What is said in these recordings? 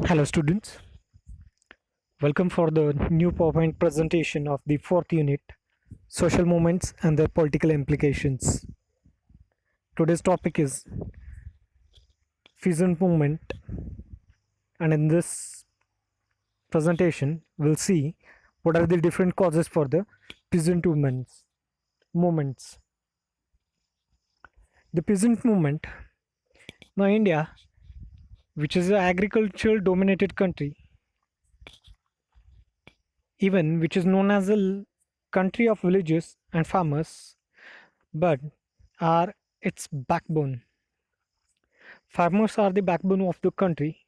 Hello students, welcome for the new PowerPoint presentation of the fourth unit, Social Movements and their Political Implications. Today's topic is Peasant Movement, and in this presentation we'll see what are the different causes for the peasant movements. The peasant movement. Now India, which is an agricultural dominated country, even which is known as a country of villages and farmers, but are its backbone. Farmers are the backbone of the country,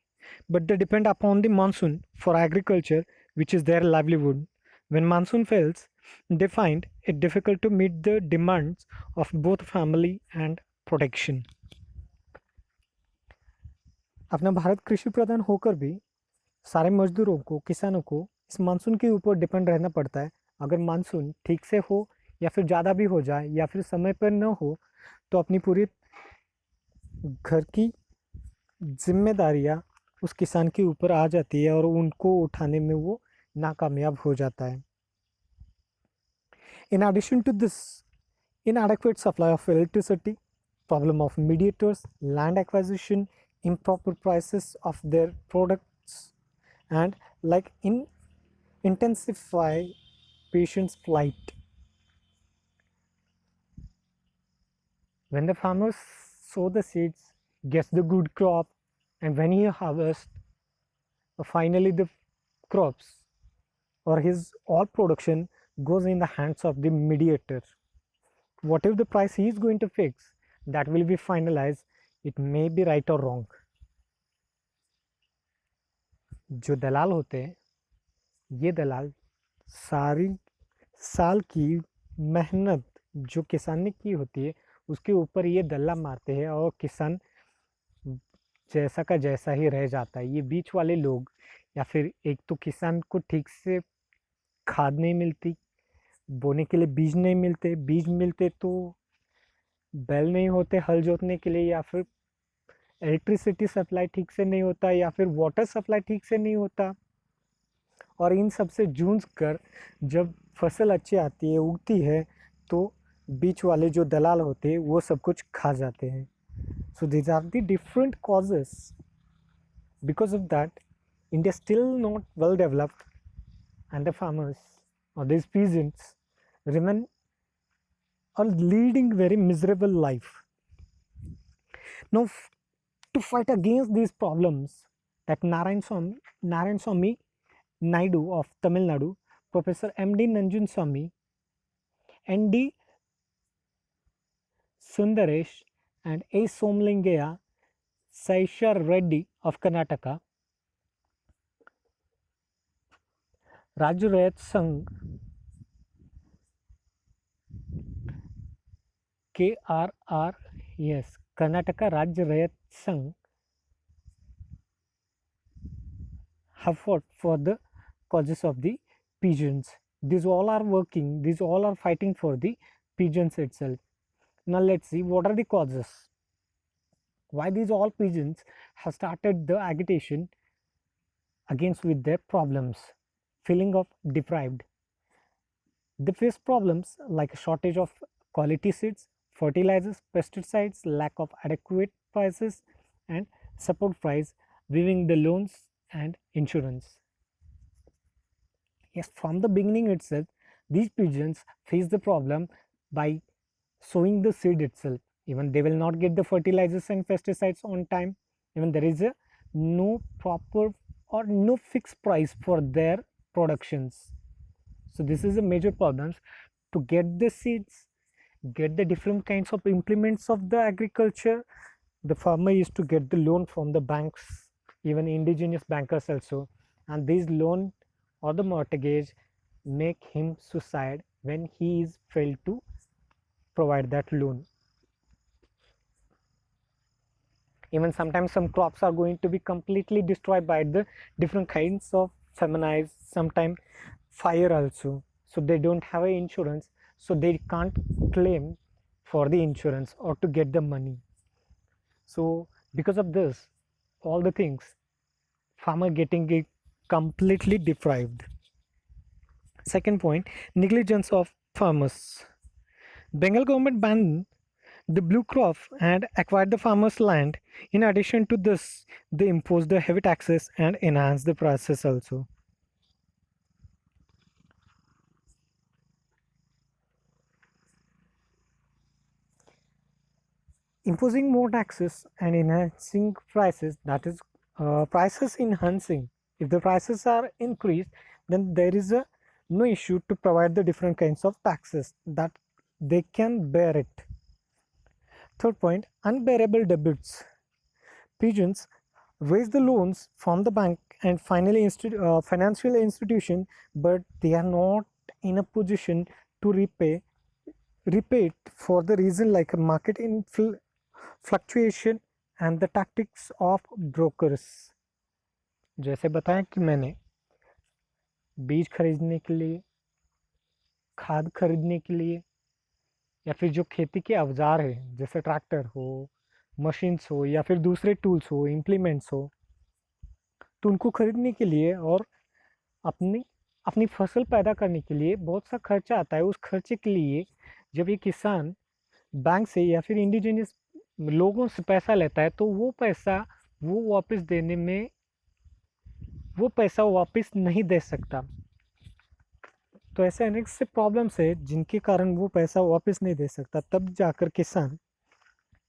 but they depend upon the monsoon for agriculture, which is their livelihood. When monsoon fails, they find it difficult to meet the demands of both family and protection. अपना भारत कृषि प्रधान होकर भी सारे मजदूरों को, किसानों को इस मानसून के ऊपर डिपेंड रहना पड़ता है। अगर मानसून ठीक से हो या फिर ज़्यादा भी हो जाए या फिर समय पर न हो, तो अपनी पूरी घर की जिम्मेदारियां उस किसान के ऊपर आ जाती है और उनको उठाने में वो नाकामयाब हो जाता है। In addition to this, inadequate supply of electricity, problem of mediators, land acquisition, improper prices of their products, and like intensify patients' plight. When the farmers sow the seeds, gets the good crop, and when he harvests, finally the crops or his all production goes in the hands of the mediator. Whatever the price he is going to fix, that will be finalized. It may be right or wrong. जो दलाल होते हैं, ये दलाल सारी साल की मेहनत जो किसान ने की होती है उसके ऊपर ये दल्ला मारते हैं और किसान जैसा का जैसा ही रह जाता है। ये बीच वाले लोग या फिर एक तो किसान को ठीक से खाद नहीं मिलती, बोने के लिए बीज नहीं मिलते, बीज मिलते तो बैल नहीं होते हल जोतने के लिए, या फिर इलेक्ट्रिसिटी सप्लाई ठीक से नहीं होता, या फिर वाटर सप्लाई ठीक से नहीं होता। और इन सब से जूझ कर जब फसल अच्छी आती है, उगती है, तो बीच वाले जो दलाल होते हैं वो सब कुछ खा जाते हैं। So these are the different causes. Because of that India still not well developed and the farmers or these peasants remain are leading very miserable life. Now, to fight against these problems, that Narayan Swami Naidu of Tamil Nadu, Professor M.D. Nanjun Swami, N.D. Sundaresh, and A. Somlingaya Saishar Reddy of Karnataka, Raju Rayat Sangh, KRR, yes, Karnataka Rajya Rayat Sangh, have fought for the causes of the pigeons. These all are working, these all are fighting for the pigeons itself. Now let's see what are the causes. Why these all pigeons have started the agitation against with their problems, feeling of deprived. They face problems like a shortage of quality seeds, fertilizers, pesticides, lack of adequate prices and support price, waiving the loans and insurance. Yes, from the beginning itself, these pigeons face the problem by sowing the seed itself. Even they will not get the fertilizers and pesticides on time. Even there is a no proper or no fixed price for their productions. So this is a major problem. To get the seeds, get the different kinds of implements of the agriculture, the farmer used to get the loan from the banks, even indigenous bankers also, and these loan or the mortgage make him suicide when he is failed to provide that loan. Even sometimes some crops are going to be completely destroyed by the different kinds of feminize, sometimes fire also, so they don't have a insurance, so they can't claim for the insurance or to get the money. So because of this all the things, farmer getting it completely deprived. Second point, negligence of farmers. Bengal government banned the blue crop and acquired the farmers' land. In addition to this, they imposed the heavy taxes and enhanced the prices also. Imposing more taxes and enhancing prices, that is prices enhancing. If the prices are increased, then there is a no issue to provide the different kinds of taxes that they can bear it. Third point, unbearable debts. Pigeons raise the loans from the bank and finally financial institution, but they are not in a position to repay it for the reason like a market fluctuation and the tactics of brokers. जैसे बताया कि मैंने बीज खरीदने के लिए, खाद खरीदने के लिए, या फिर जो खेती के औजार है जैसे ट्रैक्टर हो, मशीन्स हो या फिर दूसरे टूल्स हो, इम्प्लीमेंट्स हो, तो उनको खरीदने के लिए और अपनी अपनी फसल पैदा करने के लिए बहुत सा खर्चा आता है। उस खर्चे के लिए जब ये किसान बैंक से या फिर इंडिजिनियस लोगों से पैसा लेता है, तो वो पैसा वापस नहीं दे सकता। तो ऐसे अनेक से प्रॉब्लम्स है जिनके कारण वो पैसा वापस नहीं दे सकता। तब जाकर किसान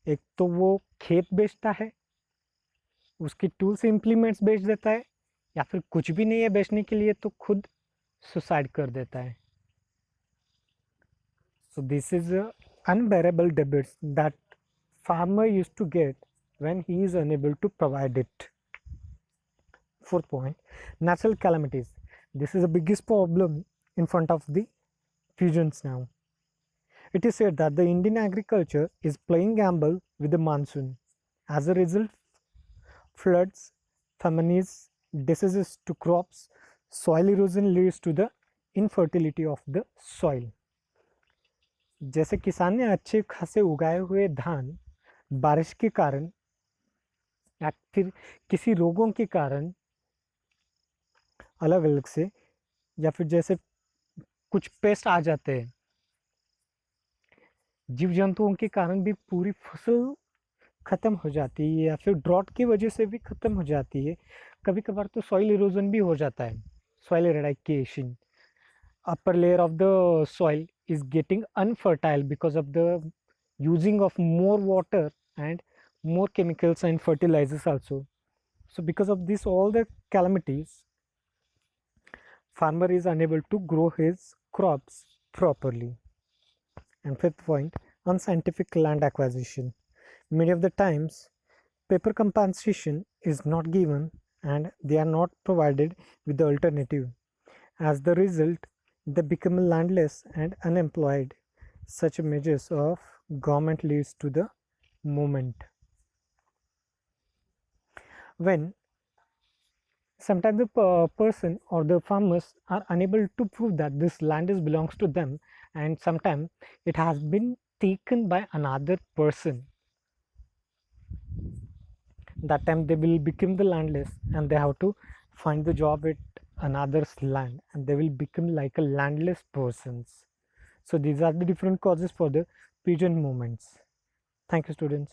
एक तो वो खेत बेचता है, उसकी टूल्स इम्प्लीमेंट्स बेच देता है, या फिर कुछ भी नहीं है बेचने के लिए तो खुद सुसाइड कर देता है। So this is a unbearable debts that farmer used to get when he is unable to provide it. Fourth point, natural calamities. This is the biggest problem in front of the pigeons now. It is said that the Indian agriculture is playing gamble with the monsoon. As a result, floods, famines, diseases to crops, soil erosion leads to the infertility of the soil. जैसे किसान ने अच्छे खासे उगाए हुए धान बारिश के कारण या फिर किसी रोगों के कारण अलग अलग से, या फिर जैसे कुछ पेस्ट आ जाते हैं, जीव जंतुओं के कारण भी पूरी फसल खत्म हो जाती है या फिर ड्रॉट की वजह से भी खत्म हो जाती है। कभी कभार तो सॉइल इरोजन भी हो जाता है, soil eradication. upper layer of the soil is getting unfertile because of the using of more water and more chemicals and fertilizers also. So because of this all the calamities, farmer is unable to grow his crops properly. And fifth point, unscientific land acquisition. Many of the times paper compensation is not given and they are not provided with the alternative. As the result, they become landless and unemployed. Such measures of government leads to the movement. When sometimes the person or the farmers are unable to prove that this land is belongs to them, and sometimes it has been taken by another person, that time they will become the landless and they have to find the job at another's land and they will become like a landless persons. So these are the different causes for the pigeon movements. Thank you, students.